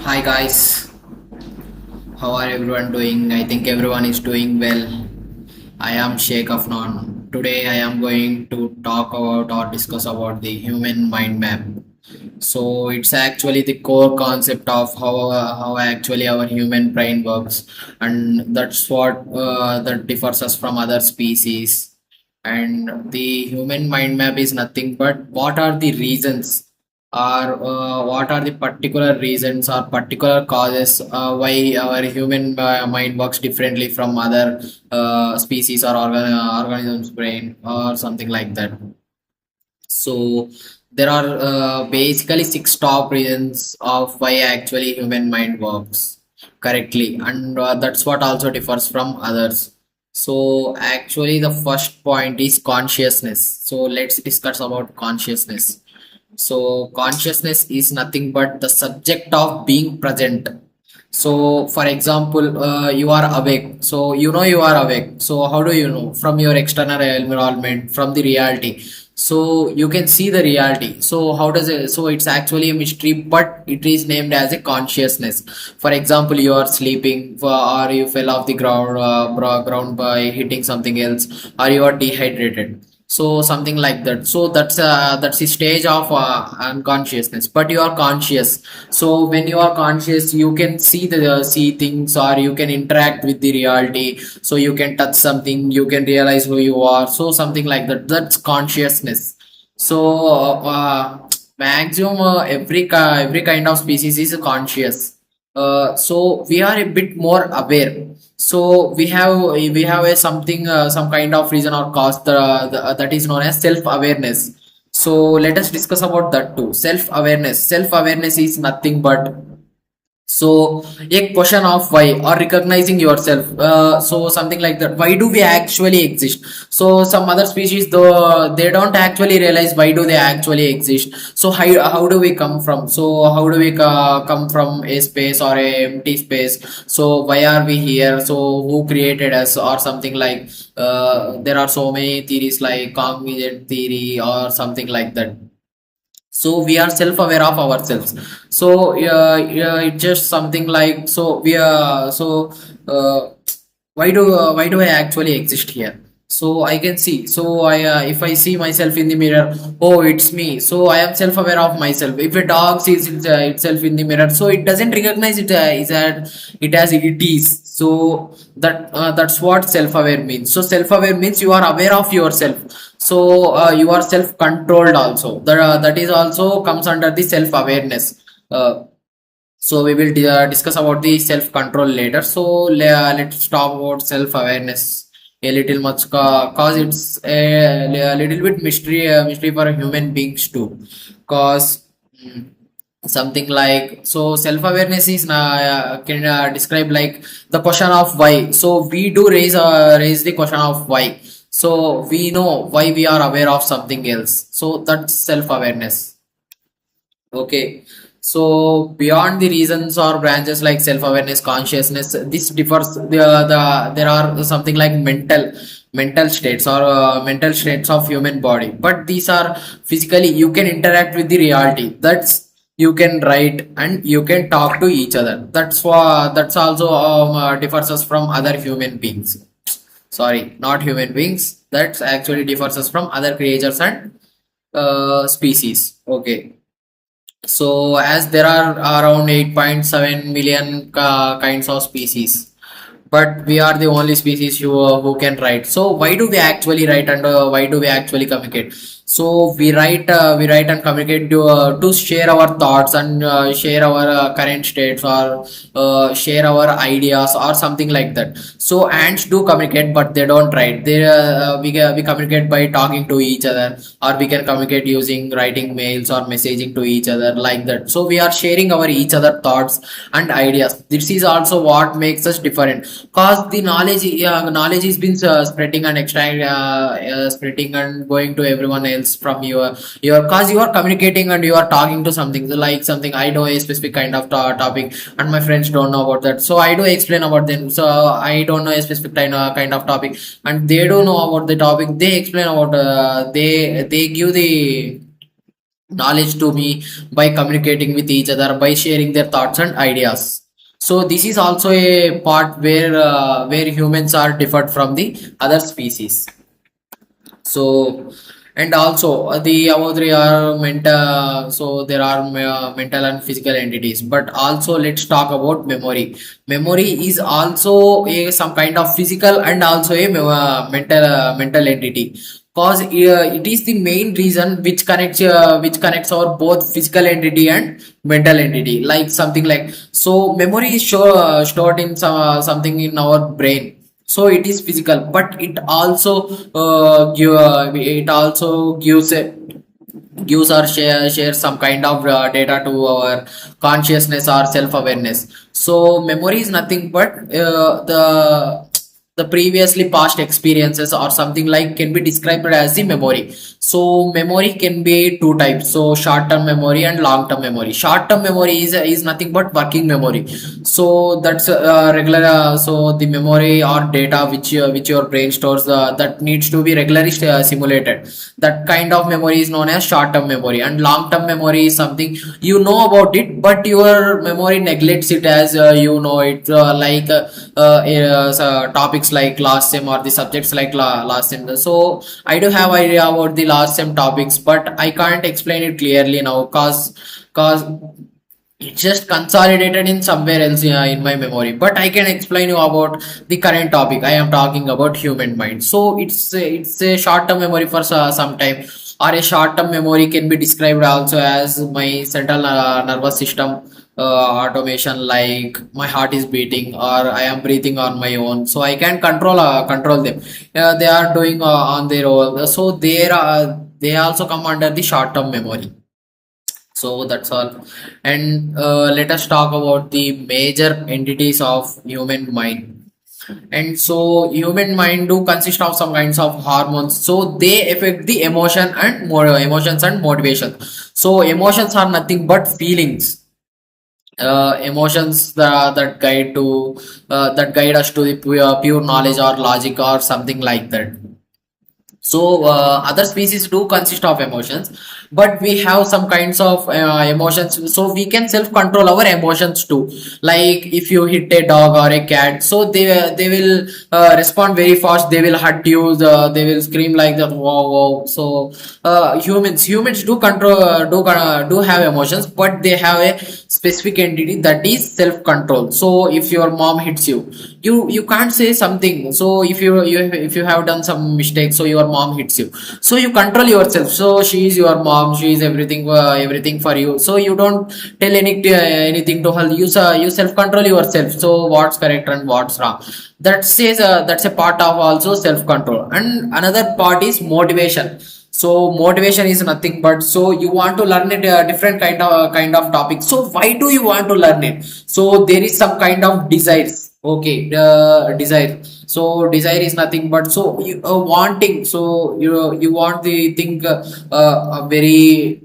Hi guys, how are everyone doing? I think everyone is doing well. I am Sheikh Afnan. Today I am going to talk about or discuss about the human mind map. So it's actually the core concept of how actually our human brain works, and that's what that differs us from other species. And the human mind map is nothing but what are the reasons or what are the particular reasons or particular causes why our human mind works differently from other species or organisms brain or something like that. So there are basically six top reasons of why actually human mind works correctly, and that's what also differs from others. So actually, the first point is consciousness. So let's discuss about consciousness. So consciousness is nothing but the subject of being present. So for example, you are awake. So you know you are awake. So how do you know? From your external environment, from the reality. So you can see the reality. So how does it? So it's actually a mystery, but it is named as a consciousness. For example, you are sleeping, or you fell off the ground, ground by hitting something else, or you are dehydrated, so something like that. So that's the stage of unconsciousness, but you are conscious. So when you are conscious, you can see things, or you can interact with the reality. So you can touch something, you can realize who you are, so something like that. That's consciousness. So maximum every kind of species is conscious. So we are a bit more aware. So we have a something, some kind of reason or cause, that is known as self awareness. So let us discuss about that too. Self awareness. Self awareness is nothing but, so a question of why, or recognizing yourself. So something like that. Why do we actually exist? So some other species, though, they don't actually realize why do they actually exist. So how do we come from? So how do we come from a space or a empty space? So why are we here? So who created us, or something like? There are so many theories like cognizant theory or something like that. So we are self-aware of ourselves. So yeah, it's just something like, so we are, so uh, why do I actually exist here? So I can see, so I if I see myself in the mirror, oh, it's me. So I am self-aware of myself. If a dog sees itself in the mirror, so it doesn't recognize it, is that it as it is. So that's what self-aware means. So self-aware means you are aware of yourself. So you are self-controlled also. That is also comes under the self-awareness. So we will discuss about the self-control later. So let's talk about self-awareness a little much, cause it's a little bit mystery for human beings too. Cause something like, so self-awareness is can describe like the question of why. So we do raise the question of why. So we know why we are aware of something else. So that's self-awareness. Okay. So beyond the reasons or branches like self-awareness, consciousness, this differs. There are something like mental states, or mental states of human body. But these are physically, you can interact with the reality. That's, you can write and you can talk to each other. That's also differs us from other human beings. Sorry, not human beings. That actually differs us from other creatures and species. Okay. So, as there are around 8.7 million kinds of species, but we are the only species who can write. So, why do we actually write, and why do we actually communicate? So, we write and communicate to share our thoughts, and share our current states, or share our ideas or something like that. So, ants do communicate, but they don't write. We communicate by talking to each other, or we can communicate using writing mails or messaging to each other, like that. So we are sharing our each other thoughts and ideas. This is also what makes us different, cause the knowledge is been spreading and spreading and going to everyone else from your cause you are communicating and you are talking to something, like something, I know a specific kind of topic, and my friends don't know about that, so I do explain about them. So I don't know a specific kind of topic, and they don't know about the topic, they explain about, they give knowledge to me by communicating with each other, by sharing their thoughts and ideas. So this is also a part where humans are different from the other species. So, and also the about the mental, so there are mental and physical entities, but also let's talk about memory. Memory is also a some kind of physical and also a mental entity, cause it is the main reason which connects our both physical entity and mental entity, like something like, so memory is stored in something in our brain. So it is physical, but it also gives or share some kind of data to our consciousness or self awareness. So memory is nothing but the previously past experiences or something like can be described as the memory. So memory can be two types, so short term memory and long term memory. Short term memory is nothing but working memory. So that's regular, so the memory or data which your brain stores, that needs to be regularly simulated. That kind of memory is known as short term memory. And long term memory is something you know about it, but your memory neglects it as you know it, topics like last sem or the subjects like last sem. So I do have idea about the last sem topics, but I can't explain it clearly now, cause it's just consolidated in somewhere else in my memory. But I can explain you about the current topic. I am talking about human mind. So it's a short term memory for some time, or a short term memory can be described also as my central nervous system automation, like my heart is beating or I am breathing on my own, so I can control them. They are doing on their own, so they also come under the short term memory. So that's all. And let us talk about the major entities of human mind. And so human mind do consist of some kinds of hormones, so they affect the emotions and motivation. So emotions are nothing but feelings, emotions that guide us to the pure knowledge or logic or something like that. So other species do consist of emotions, but we have some kinds of emotions, so we can self control our emotions too. Like if you hit a dog or a cat, so they will respond very fast, they will hurt you, they will scream like that, wow wow. So humans do control, do have emotions, but they have a specific entity that is self control. So if your mom hits you, you can't say something. So if you have done some mistake, so your mom hits you, so you control yourself. So she is your mom, she is everything for you, so you don't tell anything to her. You self control yourself, so what's correct and what's wrong, that's a part of also self control. And another part is motivation. So motivation is nothing but, so you want to learn it a different kind of topic. So why do you want to learn it? So there is some kind of desires. Okay, desire. So desire is nothing but, so you wanting. So you want the thing very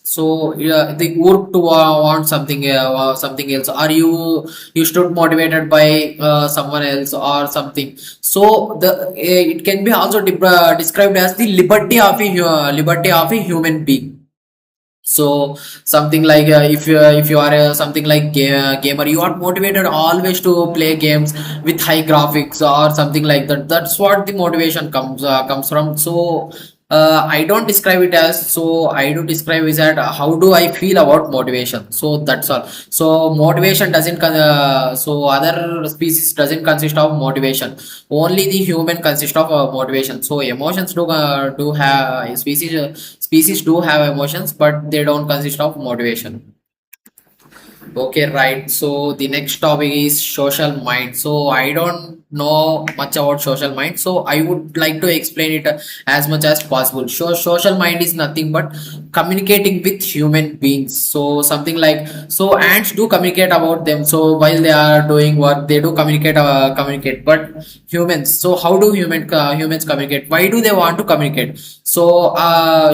so yeah, the work to want something else, or you stood motivated by someone else or something. So it can be also described as the liberty of a human being. So something like, if you are something like gamer, you are motivated always to play games with high graphics or something like that. That's what the motivation comes from. So I don't describe it as, so I do describe is that how do I feel about motivation. So that's all. So motivation doesn't so other species doesn't consist of motivation, only the human consist of motivation. So emotions do have species do have emotions, but they don't consist of motivation. Okay, right. So the next topic is social mind. So I don't know much about social mind. So I would like to explain it as much as possible. So social mind is nothing but communicating with human beings. So something like, so ants do communicate about them. So while they are doing work, they do communicate. But humans. So how do humans communicate? Why do they want to communicate? So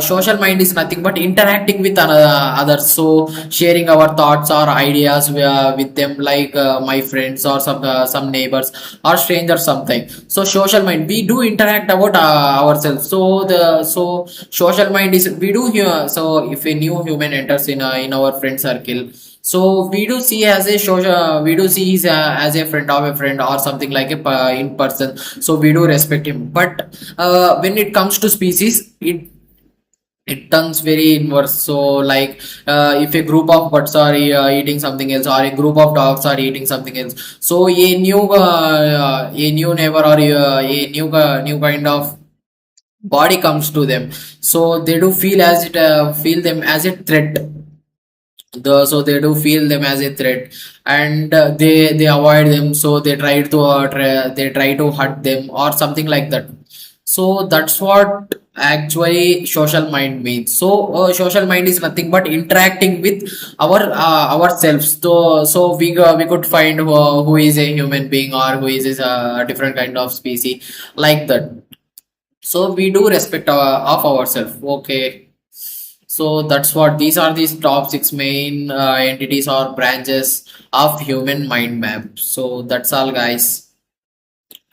social mind is nothing but interacting with others. So sharing our thoughts or ideas with them, like my friends or some neighbors, or strange or something. So social mind, we do interact about ourselves. So the so social mind is we do here. So if a new human enters in our friend circle, so we do see as a social, we do see as a friend of a friend or something like a in person. So we do respect him. But when it comes to species, it turns very inverse. So like if a group of birds are eating something else, or a group of dogs are eating something else, so a new neighbor or new kind of body comes to them, so they do feel as it feel them as a threat. So they do feel them as a threat, and they avoid them, so they try to hurt them or something like that. So that's what actually social mind means. So social mind is nothing but interacting with ourselves. So we could find who is a human being or who is a different kind of species, like that. So we do respect of ourselves. Okay, so that's what these are, these top six main entities or branches of human mind map. So that's all, guys.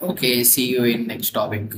Okay, see you in next topic.